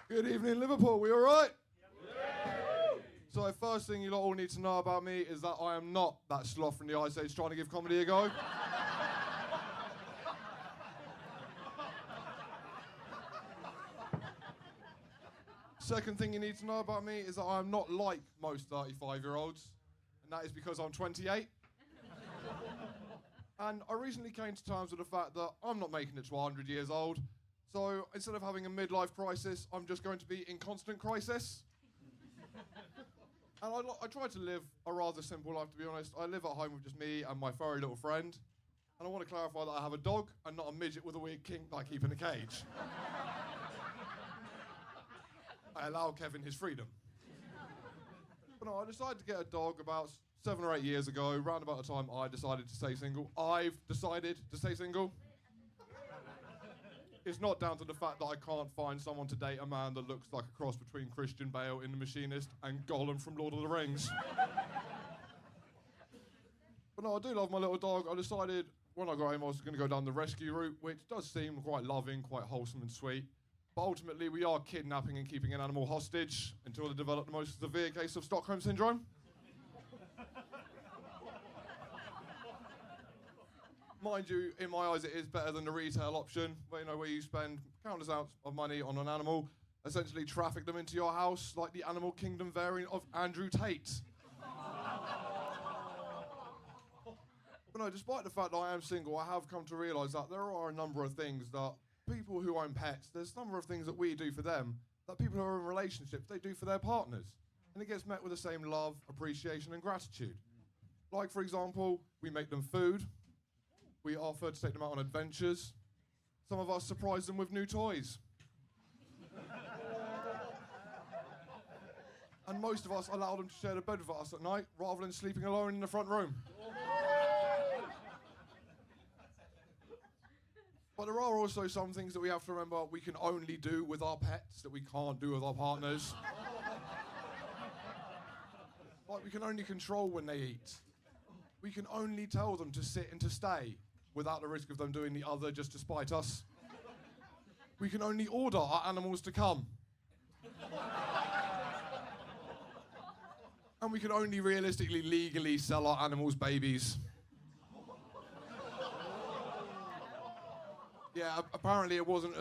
Good evening, Liverpool. We all right? Yeah. So, first thing you lot all need to know about me is that I am not that sloth from the Ice Age trying to give comedy a go. Second thing you need to know about me is that I am not like most 35-year-olds, and that is because I'm 28. And I recently came to terms with the fact that I'm not making it to 100 years old. So instead of having a midlife crisis, I'm just going to be in constant crisis. And I try to live a rather simple life, to be honest. I live at home with just me and my furry little friend. And I want to clarify that I have a dog and not a midget with a weird kink that I keep in a cage. I allow Kevin his freedom. But no, I decided to get a dog about 7 or 8 years ago, round about the time I decided to stay single. I've decided to stay single. It's not down to the fact that I can't find someone to date a man that looks like a cross between Christian Bale in The Machinist and Gollum from Lord of the Rings. But no, I do love my little dog. I decided when I got him I was going to go down the rescue route, which does seem quite loving, quite wholesome and sweet. But ultimately we are kidnapping and keeping an animal hostage until they develop the most severe case of Stockholm Syndrome. Mind you, in my eyes, it is better than the retail option, where you spend countless amounts of money on an animal, essentially traffic them into your house like the Animal Kingdom variant of Andrew Tate. But no, despite the fact that I am single, I have come to realise that there are a number of things that people who own pets, there's a number of things that we do for them that people who are in relationships, they do for their partners. And it gets met with the same love, appreciation and gratitude. Like, for example, we make them food. We offer to take them out on adventures. Some of us surprise them with new toys. And most of us allow them to share the bed with us at night rather than sleeping alone in the front room. But there are also some things that we have to remember we can only do with our pets that we can't do with our partners. Like, we can only control when they eat. We can only tell them to sit and to stay without the risk of them doing the other just to spite us. We can only order our animals to come. And we can only realistically, legally sell our animals babies. Yeah, apparently it wasn't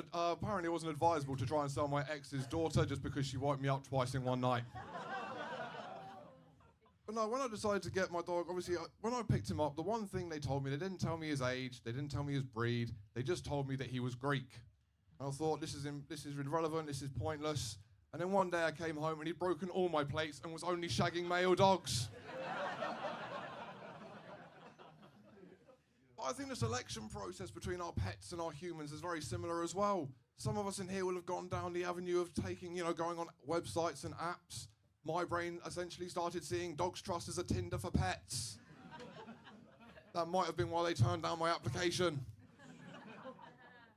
advisable to try and sell my ex's daughter just because she woke me up twice in one night. But no, when I decided to get my dog, obviously, when I picked him up, the one thing they told me, they didn't tell me his age, they didn't tell me his breed, they just told me that he was Greek. And I thought, this is irrelevant, this is pointless. And then one day I came home and he'd broken all my plates and was only shagging male dogs. But I think the selection process between our pets and our humans is very similar as well. Some of us in here will have gone down the avenue of going on websites and apps. My brain essentially started seeing Dogs Trust as a Tinder for pets. That might have been why they turned down my application.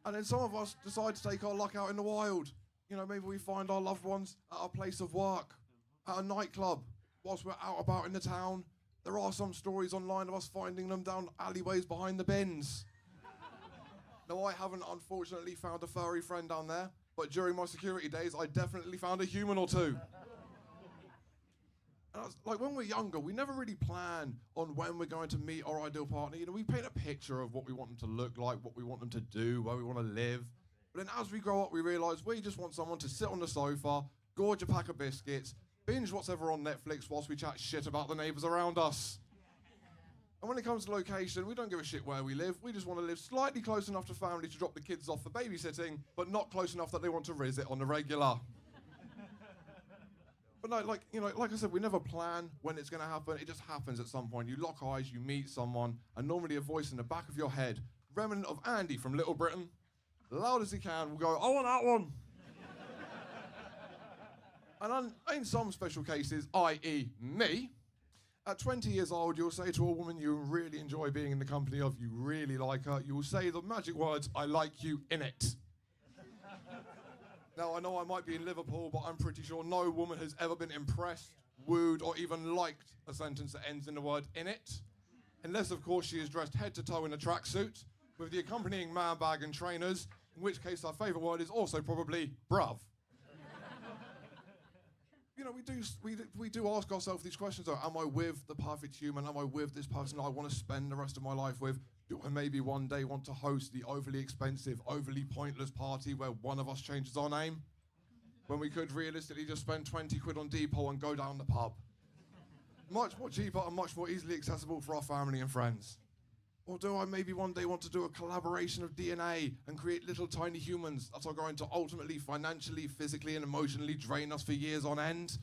And then some of us decide to take our luck out in the wild. Maybe we find our loved ones at our place of work, at a nightclub, whilst we're out about in the town. There are some stories online of us finding them down alleyways behind the bins. Now, I haven't unfortunately found a furry friend down there, but during my security days, I definitely found a human or two. And when we're younger, we never really plan on when we're going to meet our ideal partner. We paint a picture of what we want them to look like, what we want them to do, where we want to live. But then as we grow up, we realise we just want someone to sit on the sofa, gorge a pack of biscuits, binge whatever on Netflix whilst we chat shit about the neighbours around us. And when it comes to location, we don't give a shit where we live. We just want to live slightly close enough to family to drop the kids off for babysitting, but not close enough that they want to visit on the regular. But no, like I said, we never plan when it's going to happen. It just happens at some point. You lock eyes, you meet someone, and normally a voice in the back of your head, remnant of Andy from Little Britain, loud as he can, will go, I want that one. And in some special cases, i.e. me, at 20 years old, you'll say to a woman you really enjoy being in the company of, you really like her, you will say the magic words, I like you, in it. Now, I know I might be in Liverpool, but I'm pretty sure no woman has ever been impressed, wooed, or even liked a sentence that ends in the word in it. Unless, of course, she is dressed head to toe in a tracksuit, with the accompanying man bag and trainers, in which case our favourite word is also probably bruv. you know, we do ask ourselves these questions though. Am I with the perfect human? Am I with this person I want to spend the rest of my life with? Do I maybe one day want to host the overly expensive, overly pointless party where one of us changes our name? When we could realistically just spend 20 quid on Depot and go down the pub. Much more cheaper and much more easily accessible for our family and friends. Or do I maybe one day want to do a collaboration of DNA and create little tiny humans that are going to ultimately financially, physically and emotionally drain us for years on end?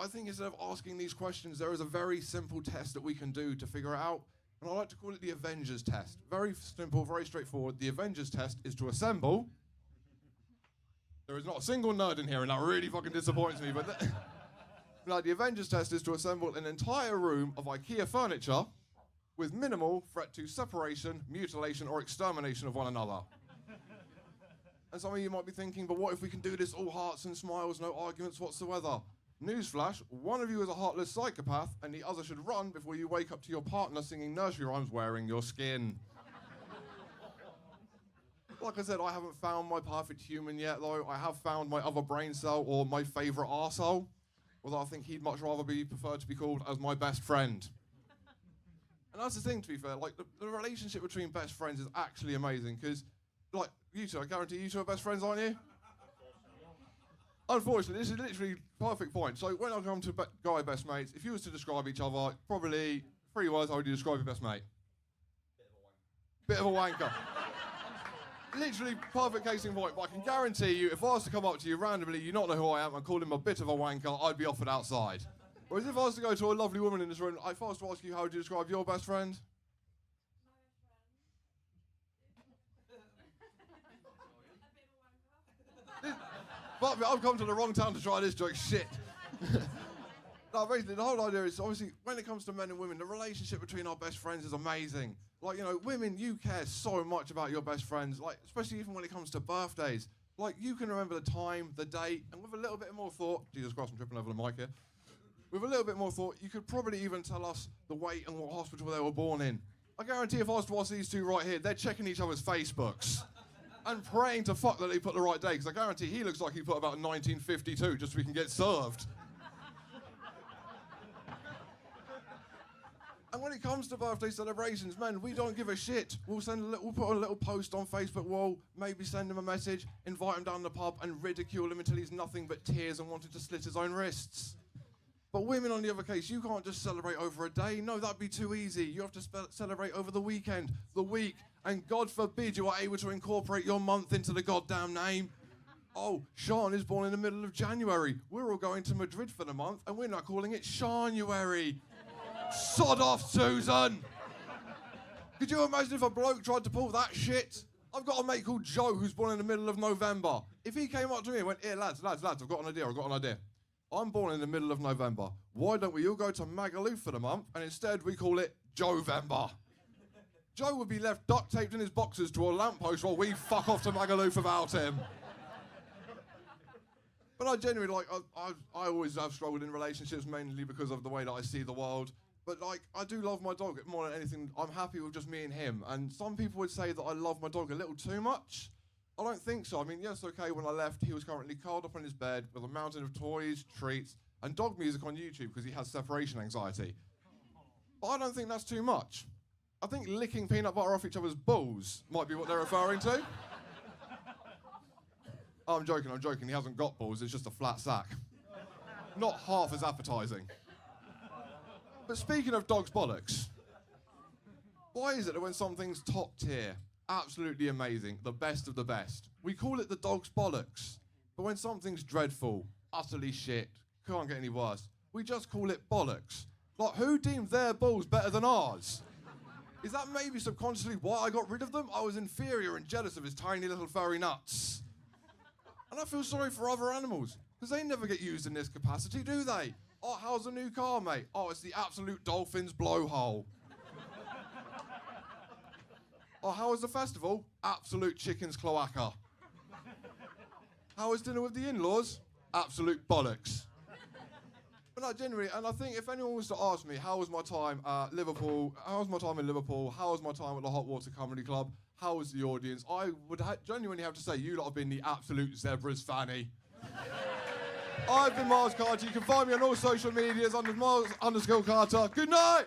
I think instead of asking these questions, there is a very simple test that we can do to figure it out. And I like to call it the Avengers test. Very simple, very straightforward. The Avengers test is to assemble. There is not a single nerd in here, and that really fucking disappoints me. But the Avengers test is to assemble an entire room of IKEA furniture with minimal threat to separation, mutilation, or extermination of one another. And some of you might be thinking, but what if we can do this all hearts and smiles, no arguments whatsoever? Newsflash, one of you is a heartless psychopath, and the other should run before you wake up to your partner singing nursery rhymes wearing your skin. Like I said, I haven't found my perfect human yet, though. I have found my other brain cell, or my favourite arsehole, although I think he'd much rather be preferred to be called as my best friend. And that's the thing, to be fair, like, the relationship between best friends is actually amazing, because, like, you two, I guarantee you two are best friends, aren't you? Unfortunately, this is literally perfect point. So when I come to guy best mates, if you was to describe each other, probably 3 words, how would you describe your best mate? Bit of a wanker. Literally perfect case in point, but I can guarantee you, if I was to come up to you randomly, you not know who I am, and call him a bit of a wanker, I'd be offered outside. Whereas if I was to go to a lovely woman in this room, if I was to ask you how would you describe your best friend? But I've come to the wrong town to try this joke, shit. No, basically, the whole idea is, obviously, when it comes to men and women, the relationship between our best friends is amazing. Like, you know, women, you care so much about your best friends, like, especially even when it comes to birthdays. Like, you can remember the time, the date, and with a little bit more thought, Jesus Christ, I'm tripping over the mic here. With a little bit more thought, you could probably even tell us the weight and what hospital they were born in. I guarantee if I was to ask these two right here, they're checking each other's Facebooks and praying to fuck that they put the right day, because I guarantee he looks like he put about 1952 just so we can get served. And when it comes to birthday celebrations, man, we don't give a shit. We'll put a little post on Facebook wall, maybe send him a message, invite him down the pub, and ridicule him until he's nothing but tears and wanted to slit his own wrists. But women, on the other case, you can't just celebrate over a day. No, that'd be too easy. You have to celebrate over the weekend, the week, and God forbid you are able to incorporate your month into the goddamn name. Oh, Sean is born in the middle of January. We're all going to Madrid for the month, and we're not calling it Seanuary. Sod off, Susan! Could you imagine if a bloke tried to pull that shit? I've got a mate called Joe who's born in the middle of November. If he came up to me and went, here, lads, I've got an idea. I'm born in the middle of November. Why don't we all go to Magaluf for the month, and instead we call it Jovember? Joe would be left duct taped in his boxers to a lamppost while we fuck off to Magaluf without him. But I genuinely, like, I always have struggled in relationships, mainly because of the way that I see the world. But, like, I do love my dog more than anything. I'm happy with just me and him. And some people would say that I love my dog a little too much. I don't think so. I mean, yes, okay, when I left, he was currently curled up on his bed with a mountain of toys, treats, and dog music on YouTube because he has separation anxiety. But I don't think that's too much. I think licking peanut butter off each other's balls might be what they're referring to. Oh, I'm joking. He hasn't got balls, it's just a flat sack. Not half as appetizing. But speaking of dog's bollocks, why is it that when something's top tier, absolutely amazing, the best of the best, we call it the dog's bollocks? But when something's dreadful, utterly shit, can't get any worse, we just call it bollocks. Like, who deemed their balls better than ours? Is that maybe subconsciously why I got rid of them? I was inferior and jealous of his tiny little furry nuts. And I feel sorry for other animals, because they never get used in this capacity, do they? Oh, how's the new car, mate? Oh, it's the absolute dolphin's blowhole. Oh, how was the festival? Absolute chicken's cloaca. How was dinner with the in-laws? Absolute bollocks. But no, genuinely, and I think if anyone was to ask me, how was my time at Liverpool, how was my time in Liverpool, how was my time at the Hot Water Comedy Club, how was the audience, I would genuinely have to say you lot have been the absolute zebras, Fanny. I've been Miles Carter. You can find me on all social medias under Miles_Carter. Good night.